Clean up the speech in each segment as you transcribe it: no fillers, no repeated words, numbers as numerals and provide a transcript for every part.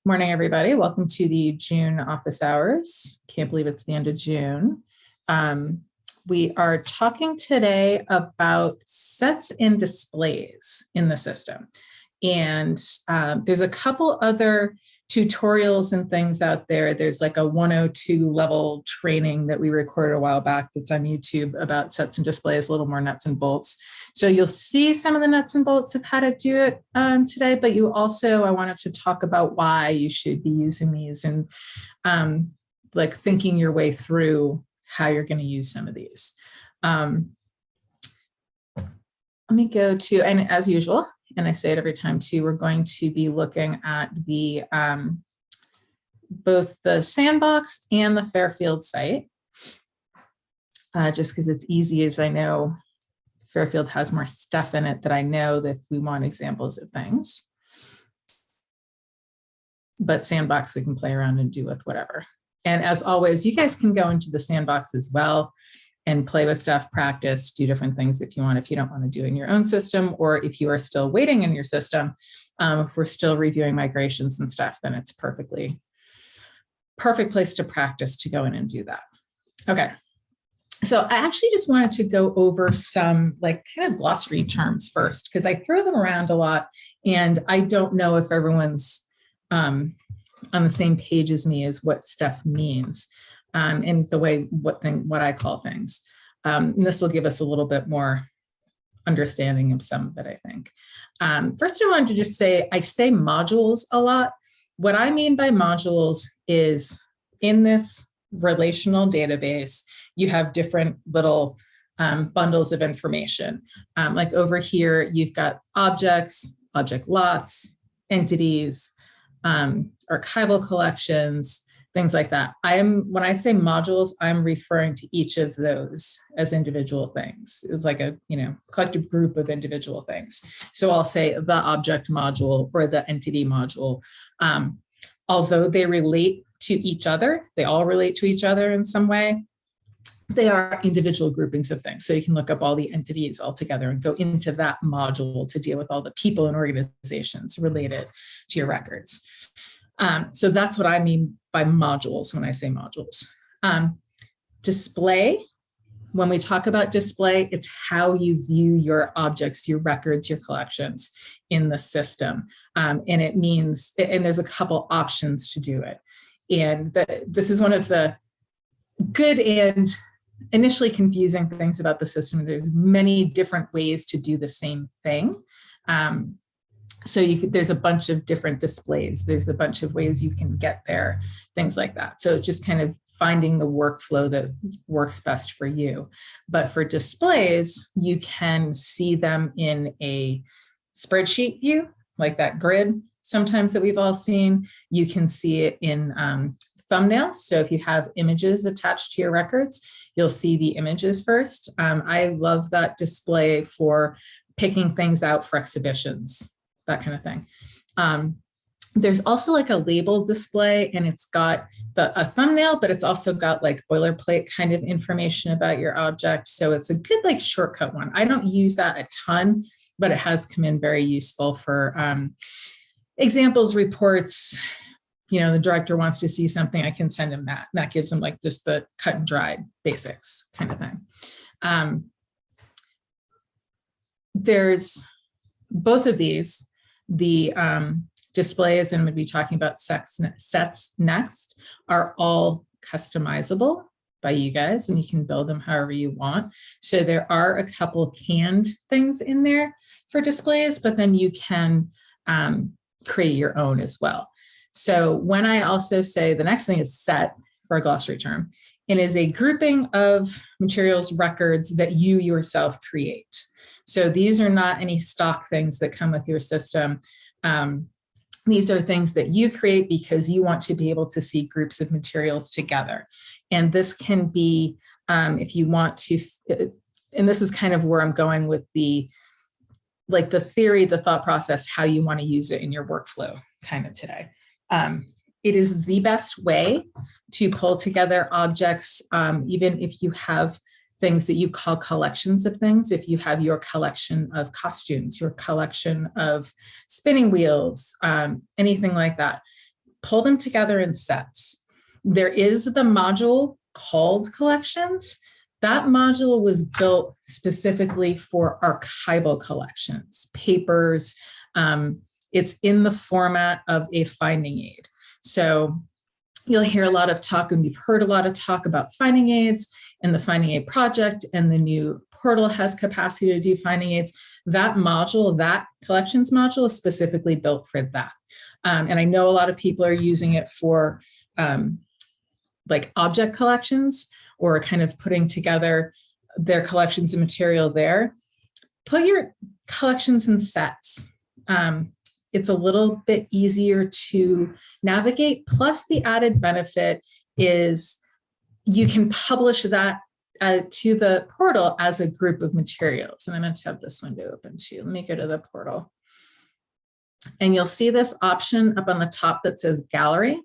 Morning, everybody. Welcome to the June office hours. Can't believe it's the end of June. We are talking today about sets and displays in the system. And there's a couple other tutorials and things out there. There's like a 102 level training that we recorded a while back that's on YouTube about sets and displays, a little more nuts and bolts. So you'll see some of the nuts and bolts of how to do it today, but you also, I wanted to talk about why you should be using these and like thinking your way through how you're going to use some of these. Let me go to, and as usual, and I say it every time too, we're going to be looking at the both the Sandbox and the Fairfield site, just because it's easy, as I know Fairfield has more stuff in it that I know that if we want examples of things. But Sandbox we can play around and do with whatever. And as always, you guys can go into the Sandbox as well and play with stuff, practice, do different things if you want, if you don't want to do it in your own system, or if you are still waiting in your system, if we're still reviewing migrations and stuff, then it's perfect place to practice to go in and do that. Okay, so I actually just wanted to go over some like kind of glossary terms first, because I throw them around a lot and I don't know if everyone's on the same page as me as what stuff means. And the way what I call things. This will give us a little bit more understanding of some of it, I think. First, I wanted to just say, I say modules a lot. What I mean by modules is in this relational database, you have different little bundles of information. Like over here, you've got objects, object lots, entities, archival collections, things like that. When I say modules, I'm referring to each of those as individual things. It's like a collective group of individual things. So I'll say the object module or the entity module. Although they relate to each other, they all relate to each other in some way, they are individual groupings of things. So you can look up all the entities all together and go into that module to deal with all the people and organizations related to your records. So that's what I mean by modules when I say modules. Display, when we talk about display, it's how you view your objects, your records, your collections in the system. And it means, and there's a couple options to do it. And this is one of the good and initially confusing things about the system. There's many different ways to do the same thing. So there's a bunch of different displays. There's a bunch of ways you can get there, things like that. So it's just kind of finding the workflow that works best for you. But for displays, you can see them in a spreadsheet view, like that grid sometimes that we've all seen. You can see it in thumbnails. So if you have images attached to your records, you'll see the images first. I love that display for picking things out for exhibitions, that kind of thing. There's also like a label display, and it's got a thumbnail, but it's also got like boilerplate kind of information about your object. So it's a good like shortcut one. I don't use that a ton, but it has come in very useful for examples, reports. The director wants to see something, I can send him that. That gives him like just the cut and dried basics kind of thing. There's both of these. The displays, and we'll be talking about sets next, are all customizable by you guys, and you can build them however you want. So there are a couple of canned things in there for displays, but then you can create your own as well. So when I also say the next thing is set for a glossary term, it is a grouping of materials, records that you yourself create. So these are not any stock things that come with your system. These are things that you create because you want to be able to see groups of materials together. And this can be, if you want to, and this is kind of where I'm going with the theory, the thought process, how you want to use it in your workflow kind of today. It is the best way to pull together objects, even if you have things that you call collections of things. If you have your collection of costumes, your collection of spinning wheels, anything like that, pull them together in sets. There is the module called Collections. That module was built specifically for archival collections, papers. It's in the format of a finding aid. So you'll hear a lot of talk, and we've heard a lot of talk about finding aids and the finding aid project, and the new portal has capacity to do finding aids. That module, that collections module, is specifically built for that. And I know a lot of people are using it for like object collections, or kind of putting together their collections of material there. Put your collections in sets. It's a little bit easier to navigate. Plus, the added benefit is you can publish that to the portal as a group of materials. And I meant to have this window open too. Let me go to the portal. And you'll see this option up on the top that says gallery.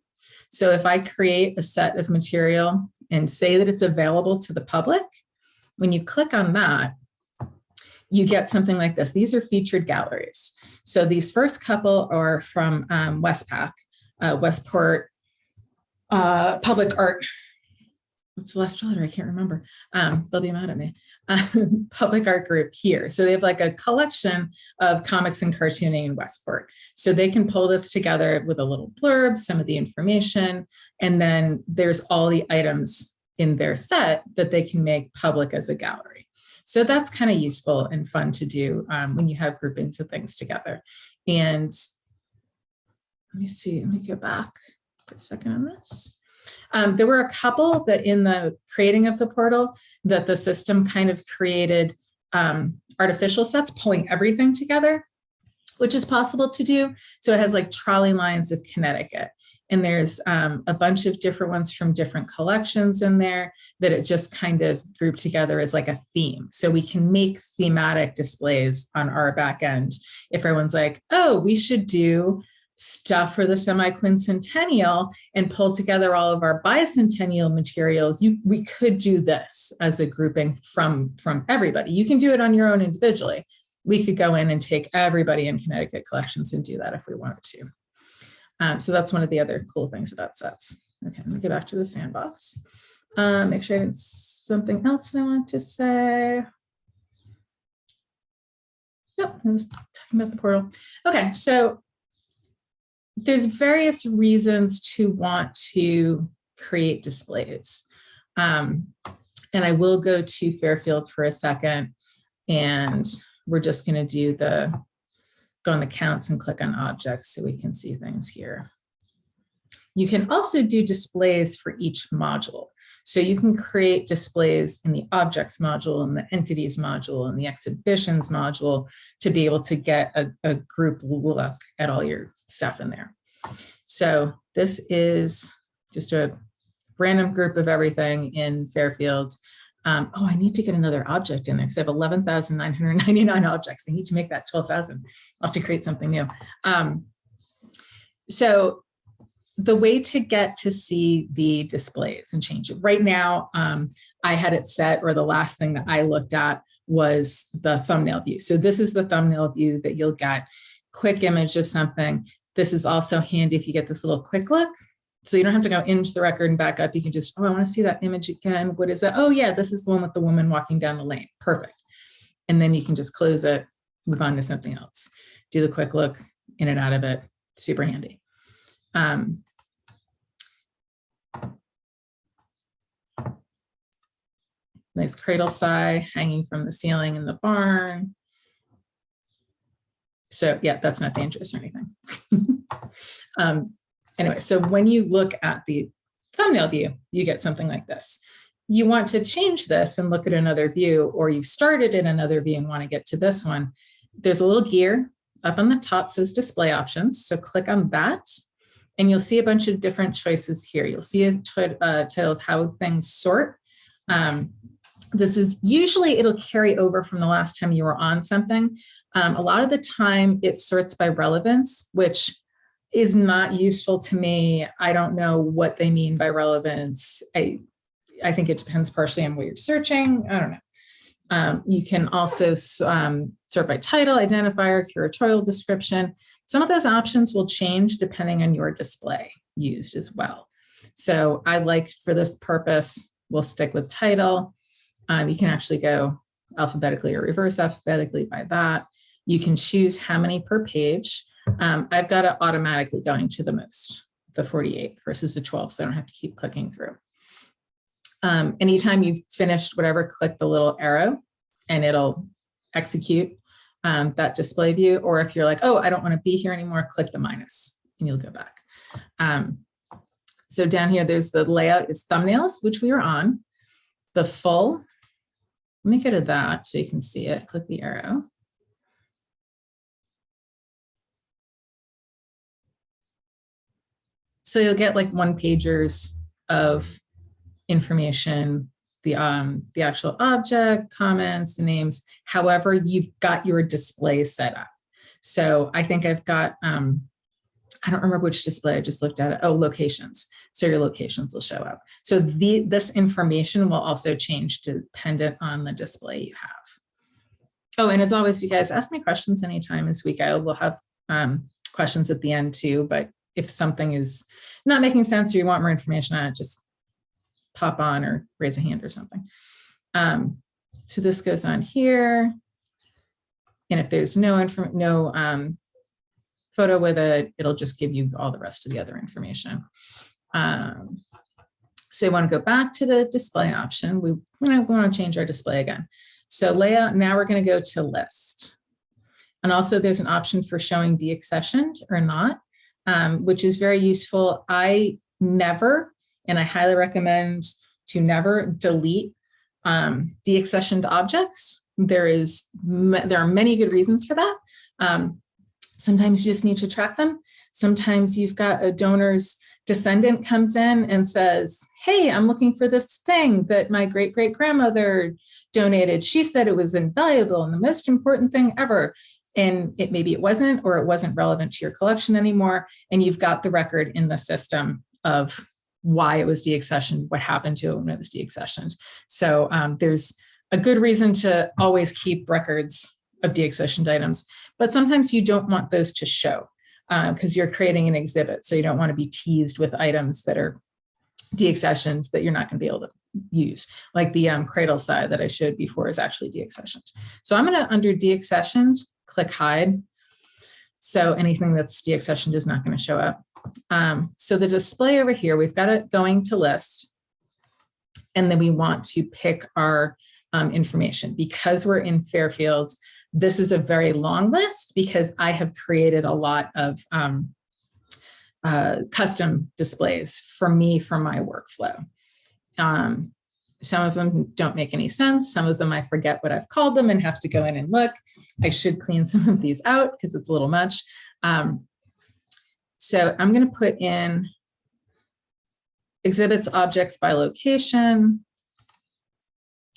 So if I create a set of material and say that it's available to the public, when you click on that, you get something like this. These are featured galleries. So these first couple are from Westpac, Westport Public Art. What's the last letter? I can't remember. They'll be mad at me. Public Art Group here. So they have like a collection of comics and cartooning in Westport. So they can pull this together with a little blurb, some of the information, and then there's all the items in their set that they can make public as a gallery. So that's kind of useful and fun to do when you have groupings of things together. And let me see, let me go back for a second on this. There were a couple that in the creating of the portal that the system kind of created artificial sets, pulling everything together, which is possible to do. So it has like trolley lines of Connecticut. And there's a bunch of different ones from different collections in there that it just kind of grouped together as like a theme. So we can make thematic displays on our back end. If everyone's like, oh, we should do stuff for the semi-quincentennial and pull together all of our bicentennial materials, we could do this as a grouping from everybody. You can do it on your own individually. We could go in and take everybody in Connecticut Collections and do that if we wanted to. So that's one of the other cool things about sets. Okay, let me go back to the sandbox. Make sure I didn't something else I want to say. Nope, I was talking about the portal. Okay, so there's various reasons to want to create displays. And I will go to Fairfield for a second, and we're just going to do go on the counts and click on objects so we can see things here. You can also do displays for each module. So you can create displays in the objects module and the entities module and the exhibitions module to be able to get a group look at all your stuff in there. So this is just a random group of everything in Fairfield. Oh, I need to get another object in there because I have 11,999 objects. I need to make that 12,000. I'll have to create something new. So the way to get to see the displays and change it. Right now, I had it set, or the last thing that I looked at was the thumbnail view. So this is the thumbnail view that you'll get. Quick image of something. This is also handy if you get this little quick look. So you don't have to go into the record and back up. You can just, oh, I want to see that image again. What is that? Oh yeah, this is the one with the woman walking down the lane. Perfect. And then you can just close it, move on to something else. Do the quick look, in and out of it. Super handy. Nice cradle sigh hanging from the ceiling in the barn. So yeah, that's not dangerous or anything. Anyway, so when you look at the thumbnail view, you get something like this. You want to change this and look at another view, or you started in another view and want to get to this one. There's a little gear up on the top, says display options. So click on that and you'll see a bunch of different choices here. You'll see a title of how things sort. This is usually, it'll carry over from the last time you were on something. A lot of the time it sorts by relevance, which is not useful to me. I don't know what they mean by relevance. I think it depends partially on what you're searching. I don't know. You can also sort by title, identifier, curatorial description. Some of those options will change depending on your display. used as well. So I like, for this purpose, we'll stick with title. You can actually go alphabetically or reverse alphabetically by that. You can choose how many per page. I've got it automatically going to the most, the 48 versus the 12, so I don't have to keep clicking through. Anytime you've finished whatever, click the little arrow and it'll execute that display view. Or if you're like, oh, I don't want to be here anymore, click the minus and you'll go back. So down here, there's the layout is thumbnails, which we are on. The full, let me go to that so you can see it. Click the arrow. So you'll get like one pagers of information, the actual object, comments, the names, however you've got your display set up. So I think I've got, I don't remember which display I just looked at it. Oh, locations. So your locations will show up. So this information will also change dependent on the display you have. Oh, and as always, you guys ask me questions anytime as we go. We'll have questions at the end too, but if something is not making sense or you want more information on it, just pop on or raise a hand or something. So this goes on here. And if there's no photo with it, it'll just give you all the rest of the other information. So you want to go back to the display option. We want to change our display again. So layout, now we're going to go to list. And also there's an option for showing deaccessioned or not, which is very useful. I never, and I highly recommend to never delete deaccessioned objects. There are many good reasons for that. Sometimes you just need to track them. Sometimes you've got a donor's descendant comes in and says, hey, I'm looking for this thing that my great-great-grandmother donated. She said it was invaluable and the most important thing ever. And maybe it wasn't, or it wasn't relevant to your collection anymore. And you've got the record in the system of why it was deaccessioned, what happened to it when it was deaccessioned. So there's a good reason to always keep records of deaccessioned items, but sometimes you don't want those to show because you're creating an exhibit. So you don't want to be teased with items that are deaccessioned that you're not going to be able to use. Like the cradle side that I showed before is actually deaccessioned. So I'm going to, under deaccessioned, click hide. So anything that's deaccessioned is not going to show up. So the display over here, we've got it going to list. And then we want to pick our information. Because we're in Fairfield, this is a very long list because I have created a lot of custom displays for me, for my workflow. Some of them don't make any sense. Some of them I forget what I've called them and have to go in and look. I should clean some of these out because it's a little much. So I'm going to put in exhibits objects by location.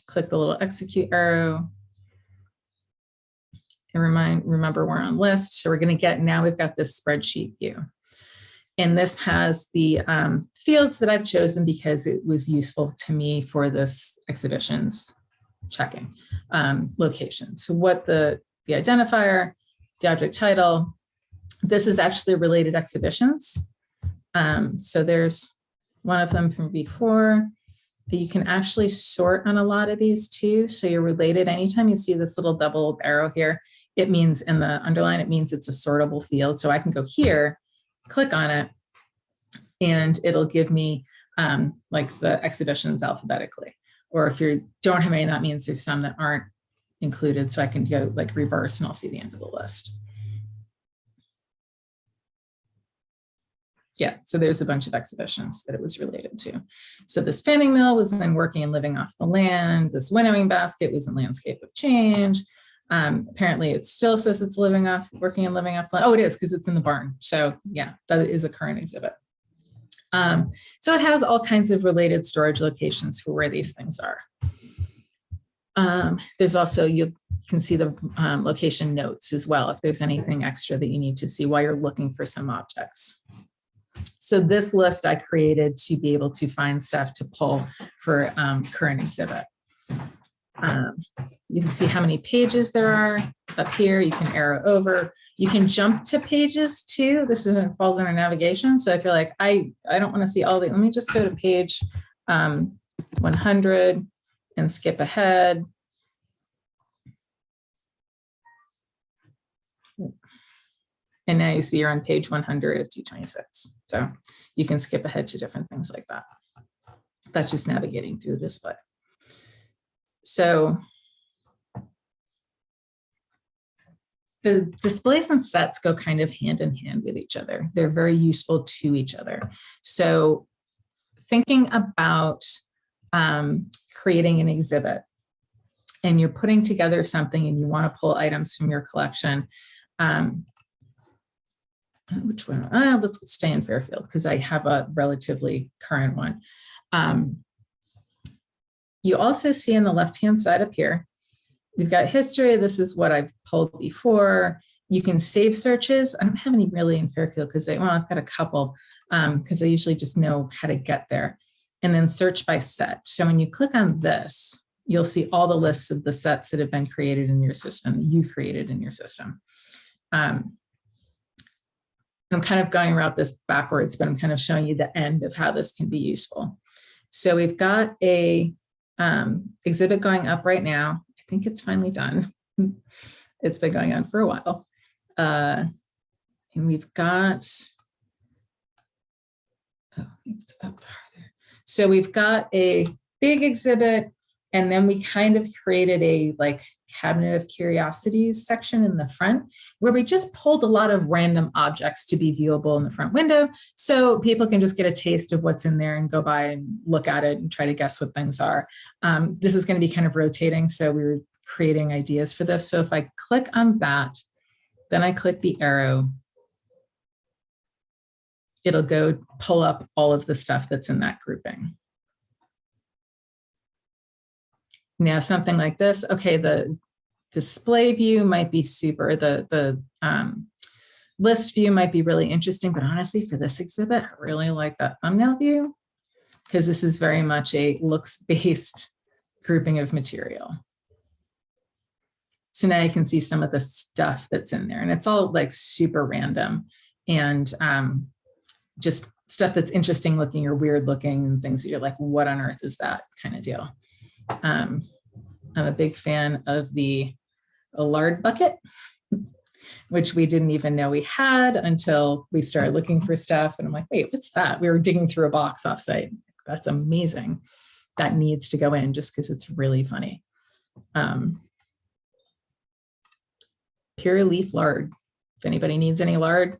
Click the little execute arrow. And remember we're on list. So we're going to get, now we've got this spreadsheet view. And this has the fields that I've chosen because it was useful to me for this exhibitions checking location. So what the identifier, the object title, this is actually related exhibitions. So there's one of them from before. You can actually sort on a lot of these too. So you're related. Anytime you see this little double arrow here, it means in the underline, it means it's a sortable field. So I can go here, click on it, and it'll give me like the exhibitions alphabetically. Or if you don't have any, that means there's some that aren't included. So I can go like reverse and I'll see the end of the list. Yeah, so there's a bunch of exhibitions that it was related to. So this fanning mill was in working and living off the land. This winnowing basket was in landscape of change. Apparently it still says it's working and living off the land. Oh, it is because it's in the barn. So yeah, that is a current exhibit. So it has all kinds of related storage locations for where these things are. There's also, you can see the location notes as well, if there's anything extra that you need to see while you're looking for some objects. So this list I created to be able to find stuff to pull for current exhibit. You can see how many pages there are up here. You can arrow over. You can jump to pages too. This falls under navigation. So if you're like, I don't want to see all the, let me just go to page 100 and skip ahead. And now you see you're on page 100 of 226. So you can skip ahead to different things like that. That's just navigating through the display. So the displays and sets go kind of hand in hand with each other. They're very useful to each other. So thinking about creating an exhibit, and you're putting together something and you want to pull items from your collection. Which one? Let's stay in Fairfield because I have a relatively current one. You also see on the left-hand side up here, you've got history. This is what I've pulled before. You can save searches. I don't have any really in Fairfield because I've got a couple because I usually just know how to get there. And then search by set. So when you click on this, you'll see all the lists of the sets that have been created in your system, you've created in your system. I'm kind of going around this backwards, but I'm kind of showing you the end of how this can be useful. So we've got a exhibit going up right now. I think it's finally done. It's been going on for a while. And we've got, it's up farther. So we've got a big exhibit, and then we kind of created a cabinet of curiosities section in the front where we just pulled a lot of random objects to be viewable in the front window. So people can just get a taste of what's in there and go by and look at it and try to guess what things are. This is going to be kind of rotating. So we were creating ideas for this. So if I click on that, then I click the arrow, it'll go pull up all of the stuff that's in that grouping. Now, something like this, okay, the display view might be super, the list view might be really interesting, but honestly, for this exhibit, I really like that thumbnail view because this is very much a looks-based grouping of material. So now you can see some of the stuff that's in there, and it's all super random and just stuff that's interesting looking or weird looking and things that you're like, what on earth is that kind of deal? I'm a big fan of the lard bucket, which we didn't even know we had until we started looking for stuff. And I'm like, wait, what's that? We were digging through a box offsite. That's amazing. That needs to go in just because it's really funny. Pure leaf lard. If anybody needs any lard,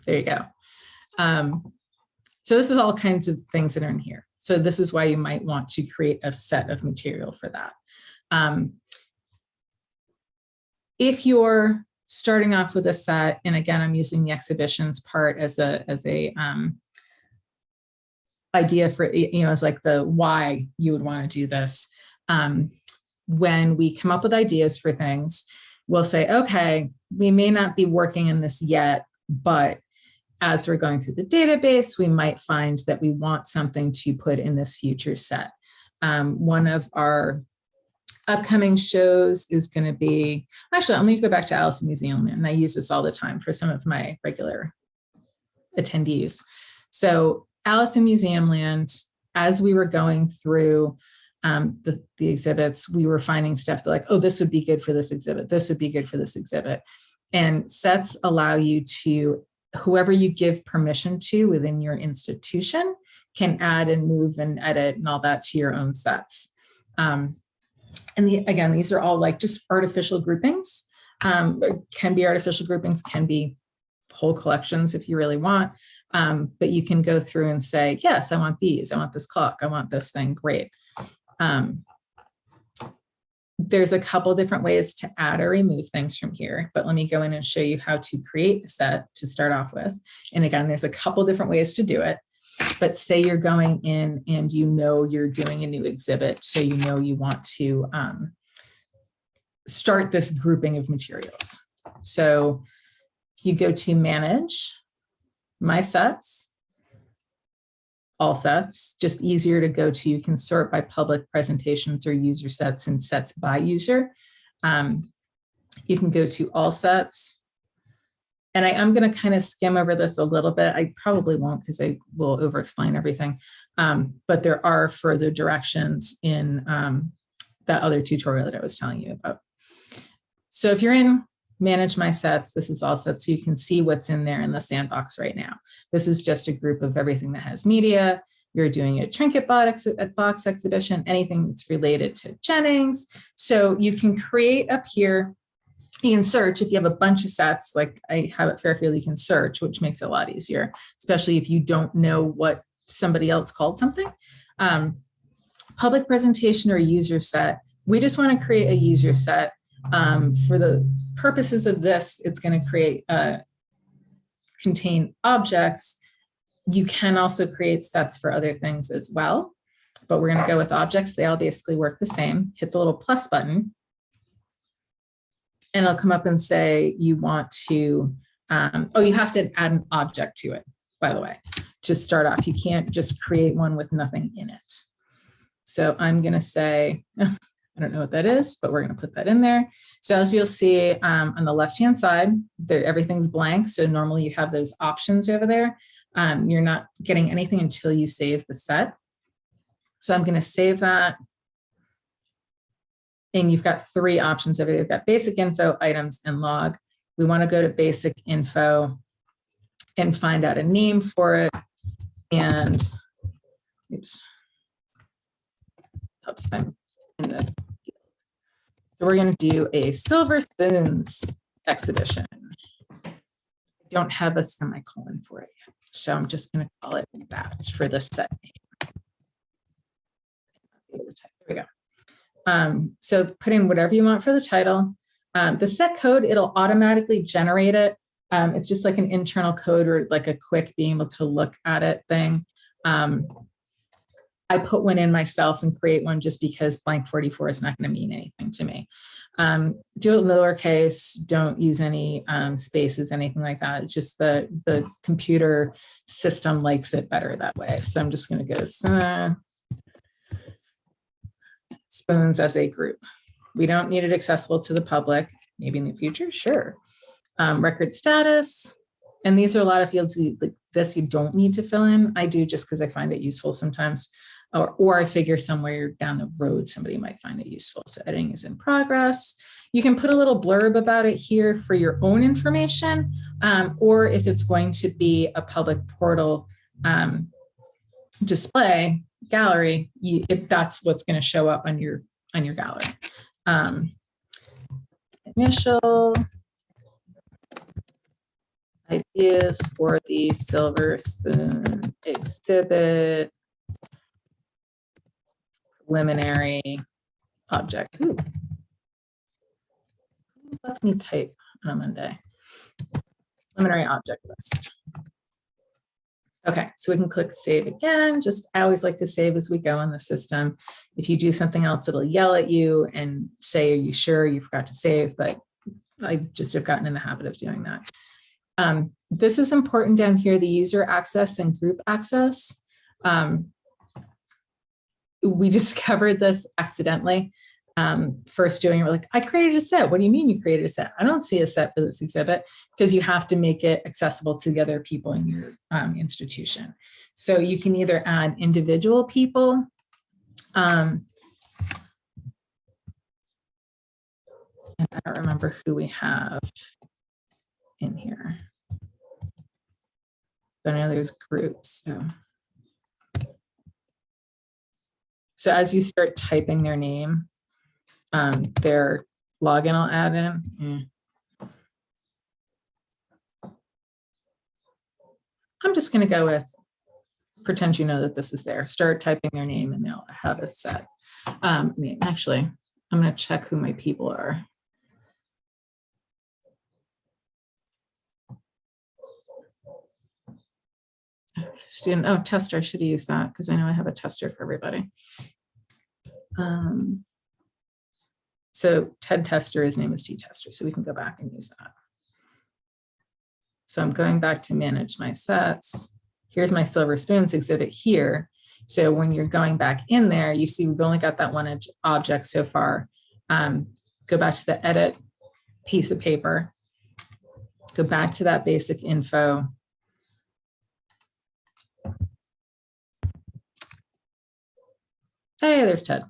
there you go. So this is all kinds of things that are in here. So this is why you might want to create a set of material for that. If you're starting off with a set, and again, I'm using the exhibitions part as a idea for, as the why you would want to do this. When we come up with ideas for things, we'll say, okay, we may not be working in this yet, but as we're going through the database, we might find that we want something to put in this future set. One of our upcoming shows is going to be, actually, let me go back to Alice in Museum, and I use this all the time for some of my regular attendees. So Alice in Museum Land, as we were going through the exhibits, we were finding stuff that oh, this would be good for this exhibit. This would be good for this exhibit. And sets allow you to, whoever you give permission to within your institution can add and move and edit and all that to your own sets. And again, these are all just artificial groupings. Can be artificial groupings, can be whole collections if you really want. But you can go through and say, yes, I want these. I want this clock. I want this thing. Great. There's a couple different ways to add or remove things from here, but let me go in and show you how to create a set to start off with. And again, there's a couple different ways to do it, but say you're going in and you're doing a new exhibit, so you want to start this grouping of materials. So if you go to Manage, My Sets, All Sets, just easier to go to. You can sort by public presentations or user sets and sets by user. You can go to All Sets, And I am going to kind of skim over this a little bit. I probably won't because I will over explain everything. But there are further directions in that other tutorial that I was telling you about. So if you're in Manage My Sets, this is all sets, so you can see what's in there in the sandbox right now. This is just a group of everything that has media. You're doing a trinket box exhibition, anything that's related to Jennings. So you can create up here. You can search if you have a bunch of sets, like I have at Fairfield, you can search, which makes it a lot easier, especially if you don't know what somebody else called something. Public presentation or user set. We just want to create a user set. For the purposes of this, it's going to create contain objects. You can also create sets for other things as well, but we're going to go with objects. They all basically work the same. Hit the little plus button. And it'll come up and say you want to, you have to add an object to it, by the way, to start off. You can't just create one with nothing in it. So I'm going to say, I don't know what that is, but we're going to put that in there. So as you'll see on the left-hand side, there, everything's blank. So normally you have those options over there. You're not getting anything until you save the set. So I'm going to save that. And you've got three options over there. You've got basic info, items, and log. We want to go to basic info and find out a name for it. And oops, I'm in the field. So we're going to do a silver spoons exhibition. I don't have a semicolon for it yet, so I'm just going to call it that for the set name. There we go. So put in whatever you want for the title. The set code, it'll automatically generate it. It's just like an internal code or like a quick being able to look at it thing. I put one in myself and create one just because blank 44 is not going to mean anything to me. Do it in lowercase, don't use any spaces, anything like that. It's just the computer system likes it better that way. So I'm just going to go spoons as a group. We don't need it accessible to the public. Maybe in the future, sure. Record status. And these are a lot of fields like this you don't need to fill in. I do just because I find it useful sometimes, or I figure somewhere down the road somebody might find it useful. So editing is in progress. You can put a little blurb about it here for your own information, or if it's going to be a public portal display gallery, if that's what's going to show up on your gallery. Initial ideas for the silver spoon exhibit, preliminary object. Ooh. Lets me type on a Monday. Preliminary object list. Okay, so we can click save again. Just, I always like to save as we go in the system. If you do something else, it'll yell at you and say, are you sure you forgot to save? But I just have gotten in the habit of doing that. This is important down here, the user access and group access. We discovered this accidentally. First doing it, we're like, I created a set. What do you mean you created a set? I don't see a set for this exhibit, because you have to make it accessible to the other people in your institution. So you can either add individual people. And I don't remember who we have in here. But I know there's groups. So as you start typing their name, their login I'll add in. I'm just going to go with, pretend you know that this is there. Start typing their name and they'll have a set. Actually, I'm going to check who my people are. Student, oh, tester, I should have used that because I know I have a tester for everybody. So Ted Tester, his name is T Tester, so we can go back and use that. So I'm going back to manage my sets. Here's my silver spoons exhibit here. So when you're going back in there, you see we've only got that one object so far. Go back to the edit piece of paper. Go back to that basic info. Hey, there's Ted.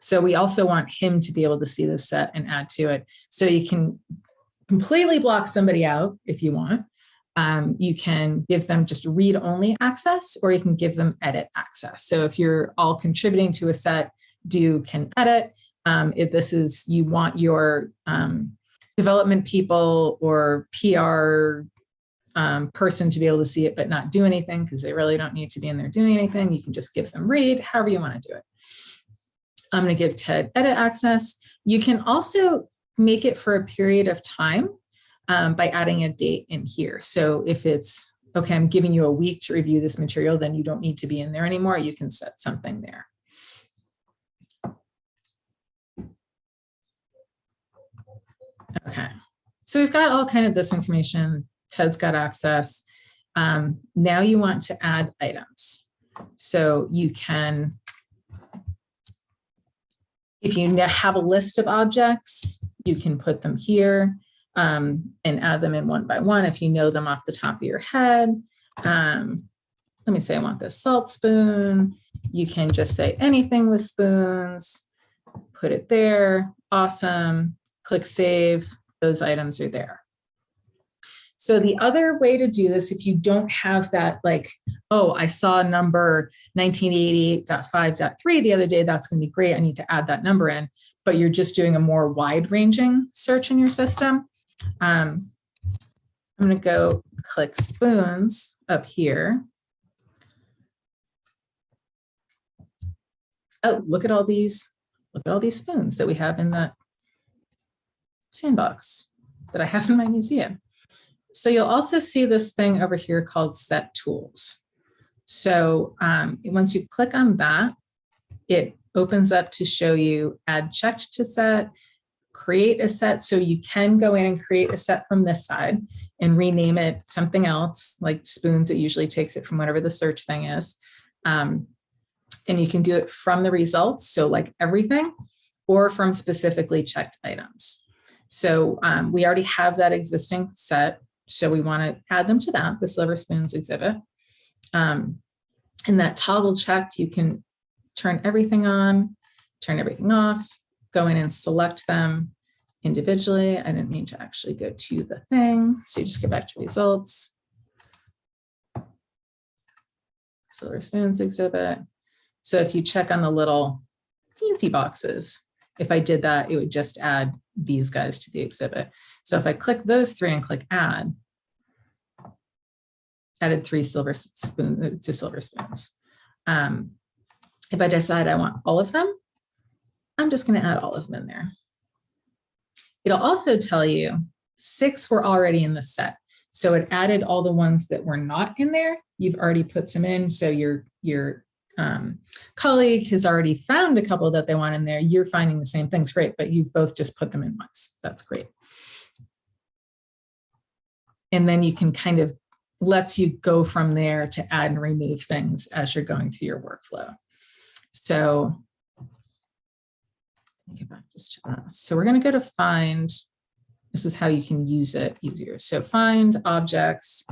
So we also want him to be able to see the set and add to it. So you can completely block somebody out if you want. You can give them just read-only access, or you can give them edit access. So if you're all contributing to a set, can edit. If this is, you want your development people or PR person to be able to see it but not do anything, because they really don't need to be in there doing anything, you can just give them read, however you want to do it. I'm going to give Ted edit access. You can also make it for a period of time by adding a date in here. So if it's, okay, I'm giving you a week to review this material, then you don't need to be in there anymore. You can set something there. Okay, so we've got all kind of this information. Ted's got access. Now you want to add items. So you can, if you have a list of objects, you can put them here and add them in one by one if you know them off the top of your head. Let me say I want this salt spoon. You can just say anything with spoons, put it there. Awesome. Click save. Those items are there. So the other way to do this, if you don't have that, like, oh, I saw number 1988.5.3 the other day, that's going to be great. I need to add that number in, but you're just doing a more wide-ranging search in your system. I'm going to go click spoons up here. Oh, look at all these spoons that we have in the sandbox that I have in my museum. So you'll also see this thing over here called set tools. So once you click on that, it opens up to show you add checked to set, create a set. So you can go in and create a set from this side and rename it something else, like spoons. It usually takes it from whatever the search thing is. And you can do it from the results, so like everything, or from specifically checked items. So we already have that existing set. So we want to add them to that, the silver spoons exhibit. And that toggle checked, you can turn everything on, turn everything off, go in and select them individually. I didn't mean to actually go to the thing. So you just go back to results. Silver spoons exhibit. So if you check on the little teensy boxes, if I did that, it would just add these guys to the exhibit. So if I click those three and click add, added 3 silver spoons to silver spoons. If I decide I want all of them, I'm just going to add all of them in there. It'll also tell you 6 were already in the set. So it added all the ones that were not in there. You've already put some in. So your colleague has already found a couple that they want in there. You're finding the same things, great, but you've both just put them in once. That's great. And then you can kind of lets you go from there to add and remove things as you're going through your workflow. So let me get back just to that. So we're going to go to find. This is how you can use it easier. So find objects,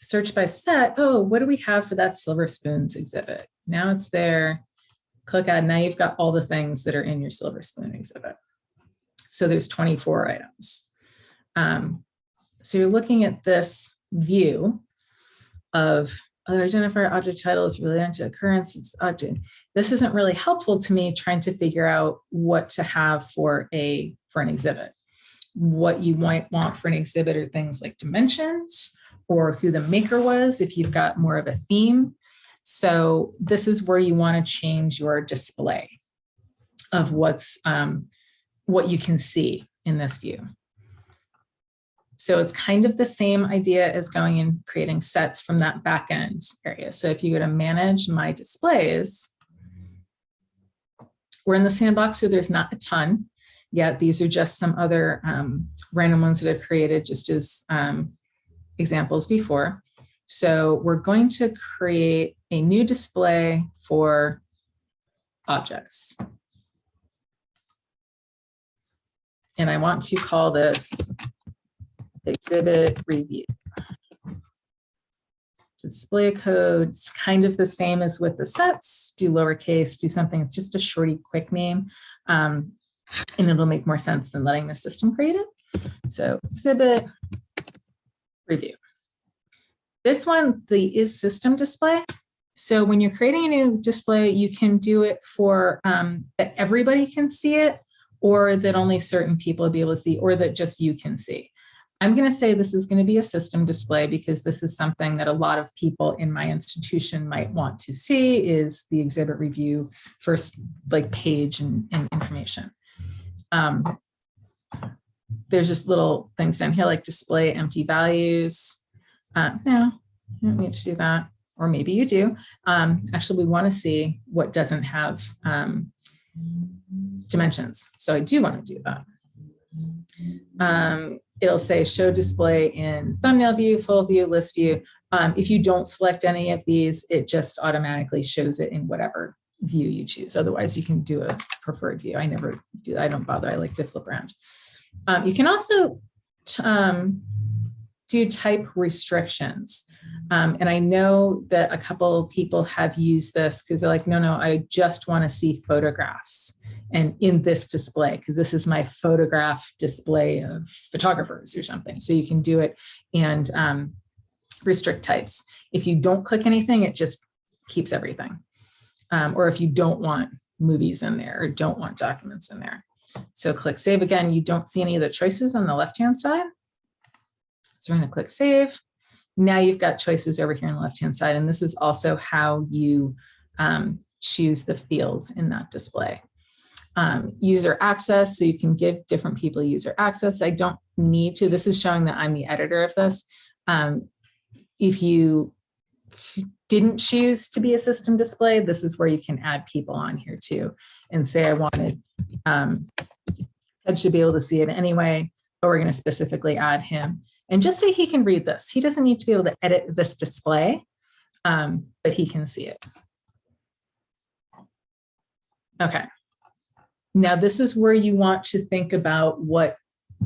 search by set. Oh, what do we have for that silver spoons exhibit? Now it's there. Click add. Now you've got all the things that are in your silver spoon exhibit. So there's 24 items. So you're looking at this view of other identifier object titles related to occurrence. This isn't really helpful to me trying to figure out what to have for an exhibit. What you might want for an exhibit are things like dimensions or who the maker was if you've got more of a theme. So this is where you want to change your display of what you can see in this view. So it's kind of the same idea as going and creating sets from that back end area. So if you go to manage my displays, we're in the sandbox, so there's not a ton yet. These are just some other random ones that I've created just as examples before. So we're going to create a new display for objects. And I want to call this exhibit review. Display code, it's kind of the same as with the sets. Do lowercase, do something, it's just a shorty quick name, and it'll make more sense than letting the system create it. So exhibit review. This one, the is system display. So when you're creating a new display, you can do it for that everybody can see it, or that only certain people will be able to see, or that just you can see. I'm going to say this is going to be a system display because this is something that a lot of people in my institution might want to see, is the exhibit review first, like page and information. There's just little things down here like display empty values. No, you don't need to do that. Or maybe you do. Actually, we want to see what doesn't have dimensions. So I do want to do that. It'll say show display in thumbnail view, full view, list view. If you don't select any of these, it just automatically shows it in whatever view you choose. Otherwise, you can do a preferred view. I never do that. I don't bother. I like to flip around. You can also do type restrictions. And I know that a couple of people have used this because they're like, no, I just want to see photographs and in this display, because this is my photograph display of photographers or something. So you can do it and restrict types. If you don't click anything, it just keeps everything. Or if you don't want movies in there or don't want documents in there. So click save again. You don't see any of the choices on the left-hand side. So we're going to click save. Now you've got choices over here on the left-hand side. And this is also how you choose the fields in that display. User access, so you can give different people user access. I don't need to. This is showing that I'm the editor of this. If you didn't choose to be a system display, this is where you can add people on here too and say, I wanted Ted should be able to see it anyway, but we're going to specifically add him. And just say he can read this. He doesn't need to be able to edit this display, but he can see it. Okay. Now this is where you want to think about what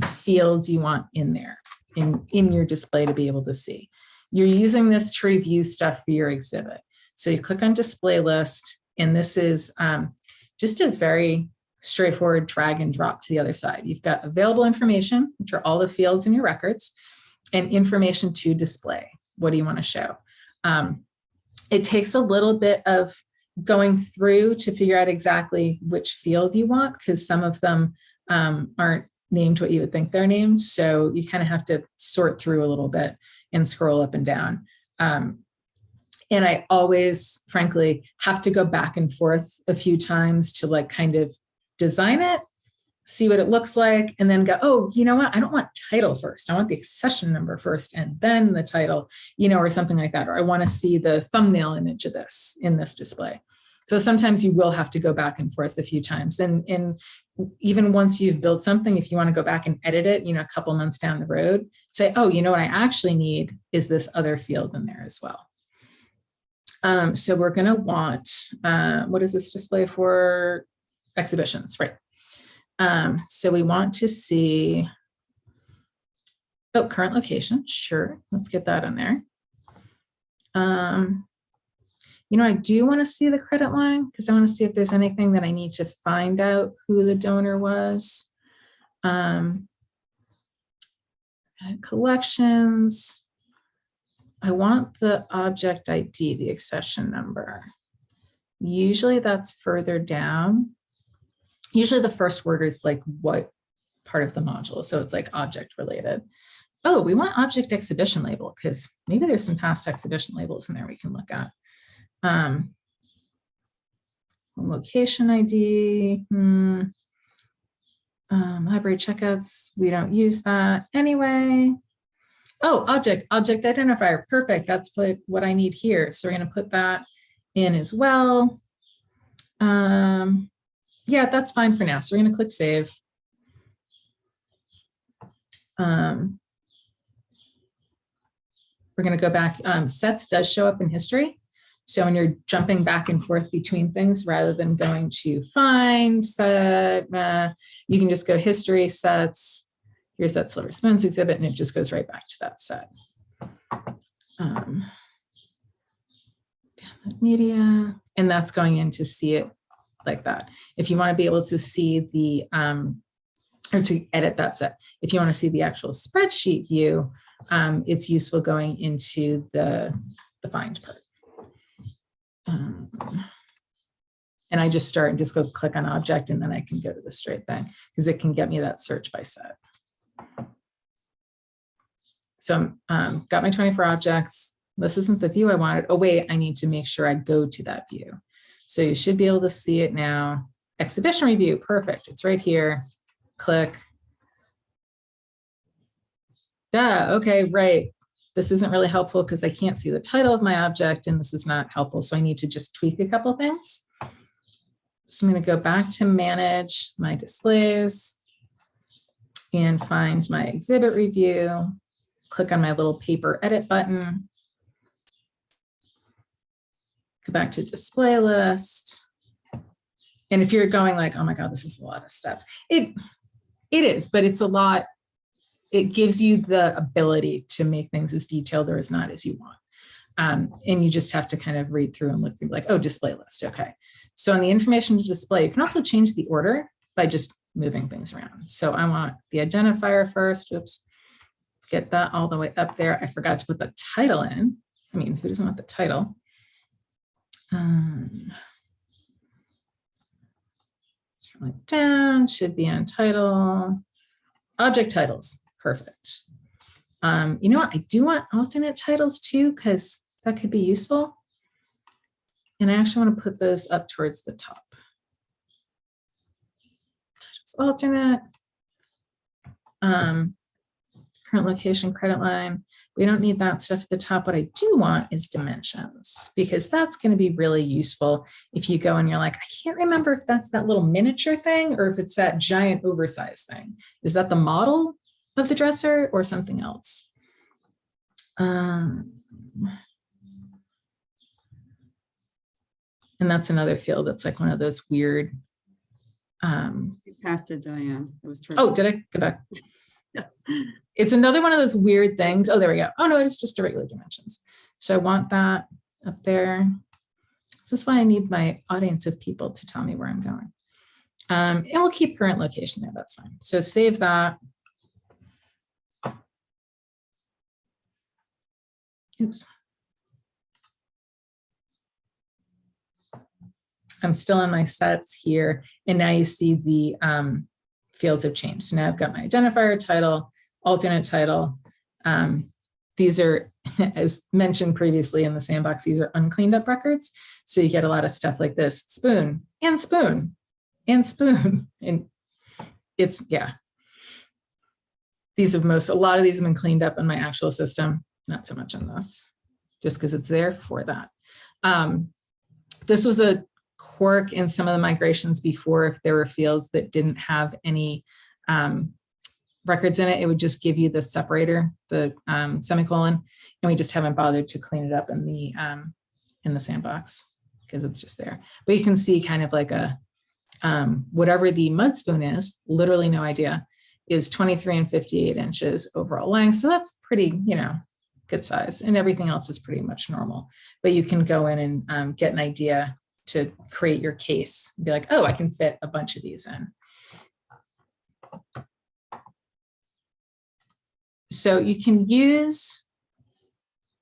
fields you want in there, in your display to be able to see. You're using this to review stuff for your exhibit. So you click on display list, and this is just a very straightforward drag and drop to the other side. You've got available information, which are all the fields in your records, and information to display. What do you want to show? It takes a little bit of going through to figure out exactly which field you want, because some of them aren't named what you would think they're named. So you kind of have to sort through a little bit and scroll up and down. And I always, frankly, have to go back and forth a few times to like kind of design it, see what it looks like, and then go, oh, you know what? I don't want title first. I want the accession number first and then the title, or something like that. Or I want to see the thumbnail image of this in this display. So sometimes you will have to go back and forth a few times. And even once you've built something, if you want to go back and edit it, a couple months down the road, say, oh, what I actually need is this other field in there as well. So we're going to want, what is this display for? Exhibitions, right? So we want to see, current location. Sure, let's get that in there. I do want to see the credit line because I want to see if there's anything that I need to find out who the donor was. Collections. I want the object ID, the accession number. Usually that's further down. Usually the first word is like what part of the module. So it's like object related. Oh, we want object exhibition label because maybe there's some past exhibition labels in there we can look at. Location ID, library checkouts, we don't use that anyway. Oh, object identifier, perfect. That's what I need here. So we're going to put that in as well. Yeah, that's fine for now. So we're going to click save. We're going to go back. Sets does show up in history. So when you're jumping back and forth between things, rather than going to find set, you can just go history, sets, here's that Silver Spoons exhibit, and it just goes right back to that set. Download media, and that's going in to see it like that. If you want to be able to see the, or to edit that set, if you want to see the actual spreadsheet view, it's useful going into the find part. And I just start and just go click on object, and then I can go to the straight thing because it can get me that search by set. So got my 24 objects. This isn't the view I wanted. Oh, wait, I need to make sure I go to that view. So you should be able to see it now. Exhibition review, perfect. It's right here. Click. Duh, okay, right. This isn't really helpful because I can't see the title of my object, and this is not helpful. So I need to just tweak a couple things. So I'm going to go back to manage my displays and find my exhibit review. Click on my little paper edit button. Go back to display list. And if you're going like, oh my God, this is a lot of steps. It is, but it's a lot. It gives you the ability to make things as detailed or as not as you want. And you just have to kind of read through and look through like, oh, display list, okay. So on the information to display, you can also change the order by just moving things around. So I want the identifier first, oops. Let's get that all the way up there. I forgot to put the title in. I mean, who doesn't want the title? Scroll it down, should be on title. Object titles, perfect. You know what? I do want alternate titles too, because that could be useful. And I actually want to put those up towards the top. Titles alternate. Current location, credit line. We don't need that stuff at the top. What I do want is dimensions, because that's going to be really useful if you go and you're like, I can't remember if that's that little miniature thing or if it's that giant oversized thing. Is that the model of the dresser or something else? And that's another field that's like one of those weird. You passed it, Diane. It was. Oh, did I go back? It's another one of those weird things. Oh, there we go. Oh no, it's just a regular dimensions. So I want that up there. This is why I need my audience of people to tell me where I'm going. And we'll keep current location there. That's fine. So save that. Oops. I'm still in my sets here. And now you see the fields have changed. So now I've got my identifier, title, alternate title. These are, as mentioned previously in the sandbox, these are uncleaned up records. So you get a lot of stuff like this, spoon and spoon and spoon. And it's, yeah. A lot of these have been cleaned up in my actual system, not so much in this, just because it's there for that. This was a quirk in some of the migrations before. If there were fields that didn't have any records in it, it would just give you the separator, the semicolon, and we just haven't bothered to clean it up in the sandbox because it's just there. But you can see kind of like a whatever the mud spoon is, literally no idea, is 23 and 58 inches overall length. So that's pretty, good size, and everything else is pretty much normal. But you can go in and get an idea to create your case, be like, oh, I can fit a bunch of these in. So you can use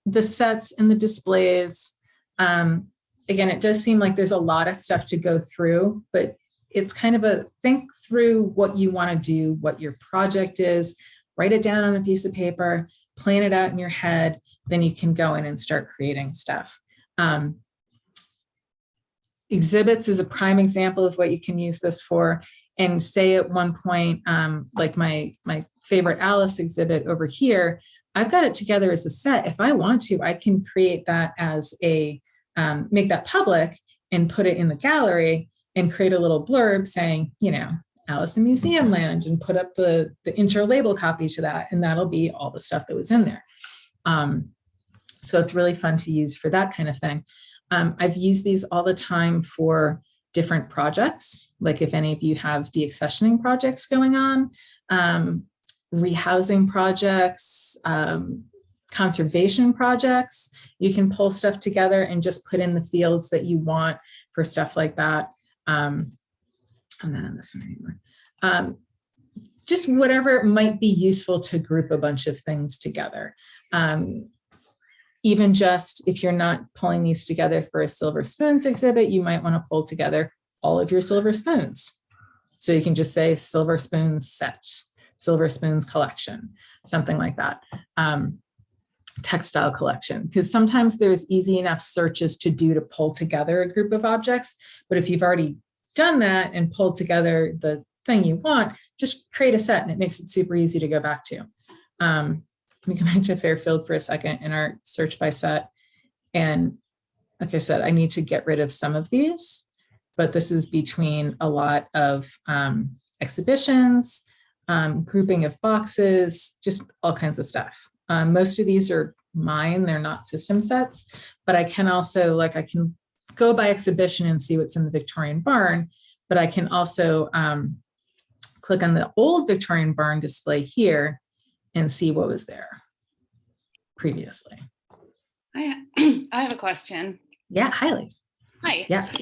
the sets and the displays. Again, it does seem like there's a lot of stuff to go through, but it's kind of a think through what you want to do, what your project is, write it down on a piece of paper, plan it out in your head, then you can go in and start creating stuff. Exhibits is a prime example of what you can use this for. And say at one point, like my favorite Alice exhibit over here, I've got it together as a set. If I want to, I can create that as a, make that public and put it in the gallery and create a little blurb saying, Alice in Museum Land, and put up the intro label copy to that. And that'll be all the stuff that was in there. So it's really fun to use for that kind of thing. I've used these all the time for different projects. Like if any of you have deaccessioning projects going on, rehousing projects, conservation projects. You can pull stuff together and just put in the fields that you want for stuff like that. And then this one anymore. Just whatever might be useful to group a bunch of things together. Even just if you're not pulling these together for a silver spoons exhibit, you might want to pull together all of your silver spoons. So you can just say silver spoons set, silver spoons collection, something like that. Textile collection, because sometimes there's easy enough searches to do to pull together a group of objects. But if you've already done that and pulled together the thing you want, just create a set and it makes it super easy to go back to. Let me go back to Fairfield for a second in our search by set. And like I said, I need to get rid of some of these, but this is between a lot of exhibitions, grouping of boxes, just all kinds of stuff. Most of these are mine, they're not system sets, but I can also, like, I can go by exhibition and see what's in the Victorian barn, but I can also click on the old Victorian barn display here and see what was there previously. I have a question. Yeah, hi, Lise. Hi. Yes.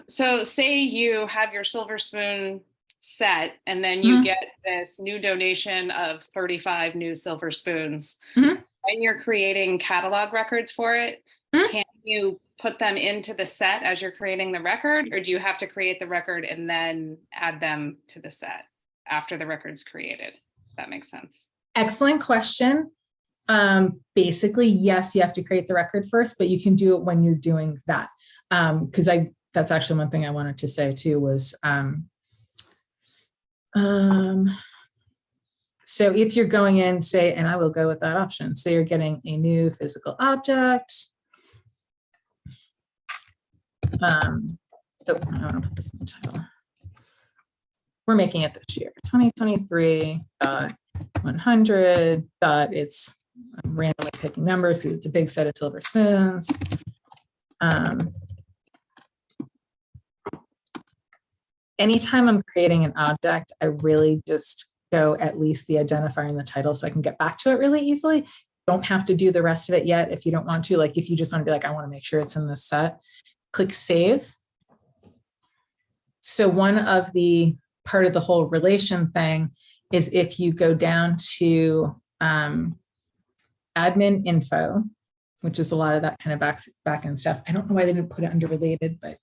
So say you have your silver spoon set and then you get this new donation of 35 new silver spoons. When you're creating catalog records for it, can you put them into the set as you're creating the record, or do you have to create the record and then add them to the set after the record's created? If that makes sense. Excellent question. Basically, yes, you have to create the record first, but you can do it when you're doing that. Because that's actually one thing I wanted to say too was, so if you're going in, say, and I will go with that option, say you're getting a new physical object. I want to put this in the title. We're making it this year, 2023.100. It's I'm randomly picking numbers, so it's a big set of silver spoons. Anytime I'm creating an object, I really just go at least the identifier and the title so I can get back to it really easily. Don't have to do the rest of it yet if you don't want to. Like if you just want to be like, I want to make sure it's in this set, click save. So one of the part of the whole relation thing is if you go down to admin info, which is a lot of that kind of back end stuff. I don't know why they didn't put it under related, but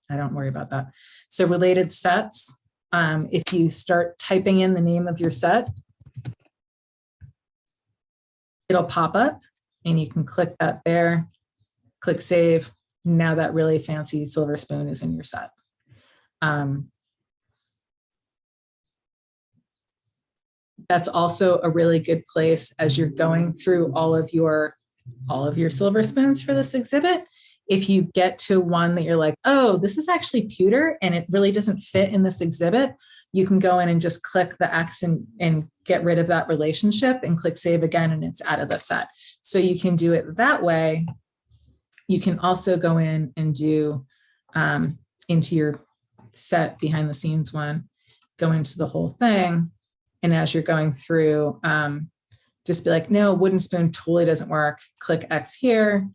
I don't worry about that. So related sets, if you start typing in the name of your set, it'll pop up and you can click that there, click save. Now that really fancy silver spoon is in your set. That's also a really good place as you're going through all of your silver spoons for this exhibit. If you get to one that you're like, oh, this is actually pewter and it really doesn't fit in this exhibit, you can go in and just click the X and get rid of that relationship and click save again and it's out of the set. So you can do it that way. You can also go in and do into your set behind the scenes one, go into the whole thing. And as you're going through, just be like, no, wooden spoon totally doesn't work. Click X here,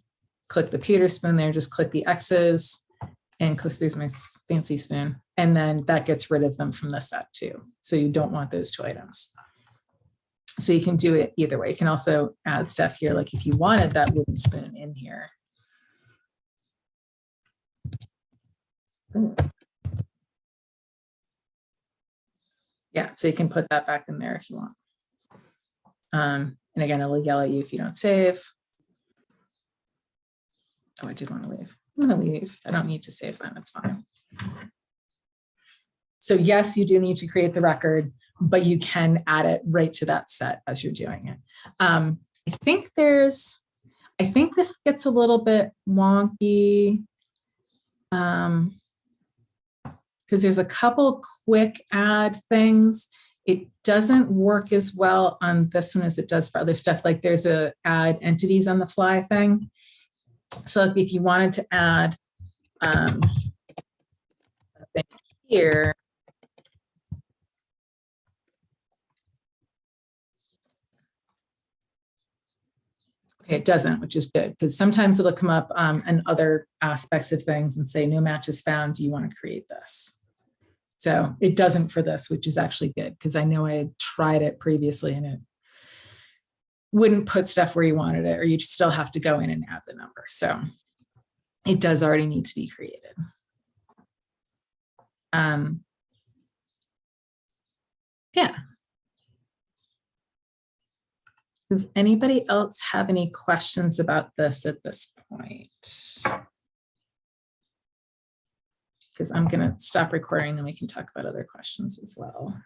click the pewter spoon there, just click the X's and click, there's my fancy spoon. And then that gets rid of them from the set too. So you don't want those two items. So you can do it either way. You can also add stuff here. Like if you wanted that wooden spoon in here. Yeah, so you can put that back in there if you want. And again, it'll yell at you if you don't save. Oh, I did want to leave. I'm going to leave. I don't need to save them. It's fine. So yes, you do need to create the record, but you can add it right to that set as you're doing it. I think this gets a little bit wonky. Because there's a couple quick add things. It doesn't work as well on this one as it does for other stuff. Like there's a add entities on the fly thing. So if you wanted to add a thing here, Okay, it doesn't, which is good, because sometimes it'll come up in other aspects of things and say no match is found. Do you want to create this? So it doesn't for this, which is actually good, because I know I had tried it previously and it wouldn't put stuff where you wanted it, or you'd still have to go in and add the number. So it does already need to be created. Yeah. Does anybody else have any questions about this at this point? Because I'm going to stop recording, then we can talk about other questions as well.